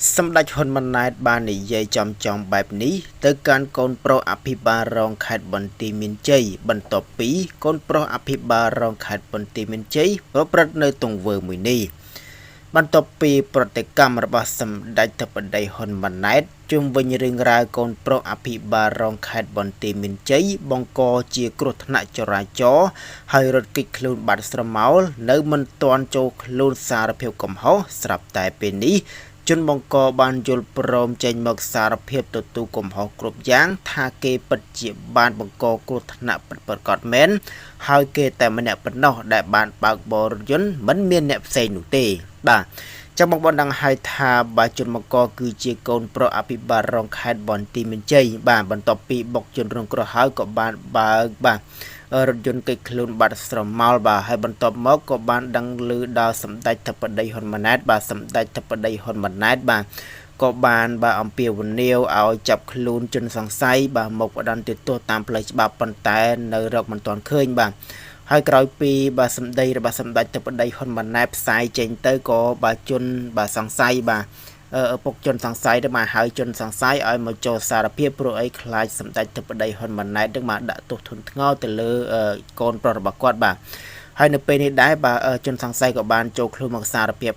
សម្ដេចហ៊ុនម៉ាណែតបាននិយាយចំបែបនេះទៅកាន់កូនប្រុសអភិបាលរងខេត្តបន្ទាយមានជ័យបន្ទាប់ពីកូនប្រុសអភិបាលរងខេត្តបន្ទាយមានជ័យប្រព្រឹត្តនៅទង្វើមួយនេះបន្ទាប់ពីប្រតិកម្មរបស់សម្ដេចបតីហ៊ុនម៉ាណែតជុំវិញរឿងរ៉ាវកូនប្រុសអភិបាលរងខេត្តបន្ទាយមានជ័យបង្កជាគ្រោះថ្នាក់ចរាចរណ៍ហើយរត់គេចខ្លួនបាត់ស្រមោលនៅមិនទាន់ចូលខ្លួនសារភាពកំហុសស្រាប់តែពេលនេះជនបង្កបានយល់ព្រមចេញមកសារភាពទទួលកំហុសគ្រប់យ៉ាងថាគេពិតជាបានបង្កគ្រោះថ្នាក់ប្រកបមែនហើយគេតែម្នាក់ប៉ុណ្ណោះដែលបានបើកបរយន្តមិនមានអ្នកផ្សេងនោះទេបាទចាំមកបណ្ដឹងឲ្យថាបាទជនបង្កគឺជាកូនប្រុសអភិបាលរងខេត្តបន្ទាយមានជ័យបាទបន្ទាប់ពីបុកជនរងគ្រោះហើយក៏បានបើកបាទរថយន្តគេចខ្លួនបាត់ស្រមោលបាទហើយបន្ទាប់មកក៏បានដឹងឮដល់សម្ដេចបតីហ៊ុនម៉ាណែតបាទសម្ដេចបតីហ៊ុនម៉ាណែតបាទក៏បានបាទអំពាវនាវឲ្យចាប់ខ្លួនជនសង្ស័យបាទមកផ្ដន្ទាទោសតាមផ្លូវច្បាប់ប៉ុន្តែនៅរកមិនទាន់ឃើញបាទហើយក្រោយពីបាទសម្ដីរបស់សម្ដេចបតីហ៊ុនម៉ាណែតផ្សាយចេញទៅក៏បាទជនបាទសង្ស័យបាទឪពុកជនសង្ស័យទៅមកហើយជនសង្ស័យឲ្យមកចូលសារភាពព្រោះអីខ្លាចសម្ដេចបតីហ៊ុនម៉ាណែតនឹងមកដាក់ទោសធ្ងន់ធ្ងរទៅលើកូនប្រុសរបស់គាត់បាទហើយនៅពេលនេះដែរបាទជនសង្ស័យក៏បានចូលខ្លួនមកសារភាព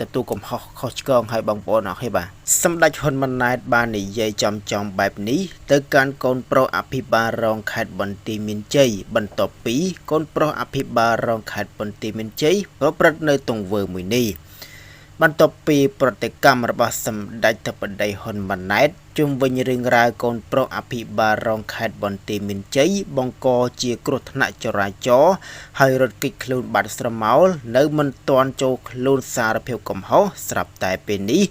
ទទួលកំហុសខុសឆ្គងឲ្យបងប្អូនអរគុណបាទសម្ដេចហ៊ុនម៉ាណែតបាននិយាយចំបែបនេះទៅកាន់កូនប្រុសអភិបាលរងខេត្តបន្ទាយមានជ័យបន្ទាប់ពីកូនប្រុសអភិបាលរងខេត្តបន្ទាយមានជ័យប្រព្រឹត្តនៅទង្វើមួយនេះបន្ទាប់ពីប្រតិកម្មរបស់សម្ដេចបតីហ៊ុនម៉ាណែតជុំវិញរឿងរ៉ាវកូនប្រុសអភិបាលរងខេត្តបន្ទាយមានជ័យបង្កជាគ្រោះថ្នាក់ចរាចរណ៍ហើយរត់គេចខ្លួនបាត់ស្រមោលនៅមិនទាន់ចូលខ្លួនសារភាពកំហុសស្រាប់តែពេលនេះ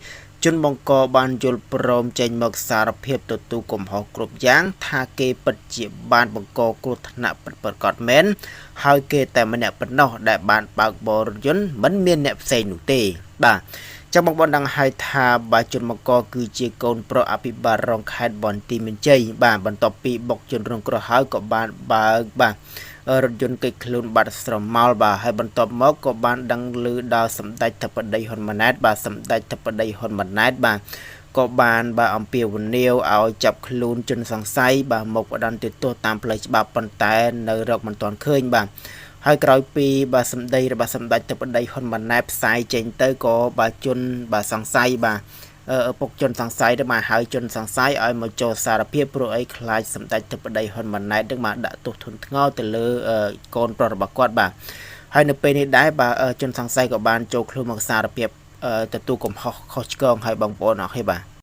ជនបង្កបានយល់ព្រមចេញមកសារភាពទទួលកំហុសគ្រប់យ៉ាងថាគេពិតជាបានបង្កគ្រោះថ្នាក់ប្រកបមែនហើយគេតែម្នាក់ប៉ុណ្ណោះដែលបានបើកបរយន្តមិនមានអ្នកផ្សេងនោះទេបាទចាំមកបណ្ដឹងឲ្យថាបាទជនបង្កគឺជាកូនប្រុសអភិបាលរងខេត្តបន្ទាយមានជ័យបាទបន្ទាប់ពីបុកជនរងគ្រោះហើយក៏បានបើកបាទរថយន្តគេចខ្លួនបាត់ស្រមោលបាទហើយបន្ទាប់មកក៏បានដឹងឮដល់សម្ដេចបតីហ៊ុនម៉ាណែតបាទសម្ដេចបតីហ៊ុនម៉ាណែតបាទក៏បានបាទអំពាវនាវឲ្យចាប់ខ្លួនជនសង្ស័យបាទមកផ្ដន្ទាទោសតាមផ្លូវច្បាប់ប៉ុន្តែនៅរកមិនទាន់ឃើញបាទហើយក្រោយពីបាទសម្ដីរបស់សម្ដេចបតីហ៊ុនម៉ាណែតផ្សាយចេញទៅក៏បាទជនបាទសង្ស័យបាទឪពុកជនសង្ស័យទៅមកហើយជនសង្ស័យឲ្យមកចូលសារភាពព្រោះអីខ្លាចសម្ដេចបតីហ៊ុនម៉ាណែតនឹងមកដាក់ទោសធ្ងន់ធ្ងរទៅលើកូនប្រុសរបស់គាត់បាទហើយនៅពេលនេះដែរបាទជនសង្ស័យក៏បានចូលខ្លួនមកសារភាពទទួលកំហុសខុសឆ្គងឲ្យបងប្អូនអរគុណបាទ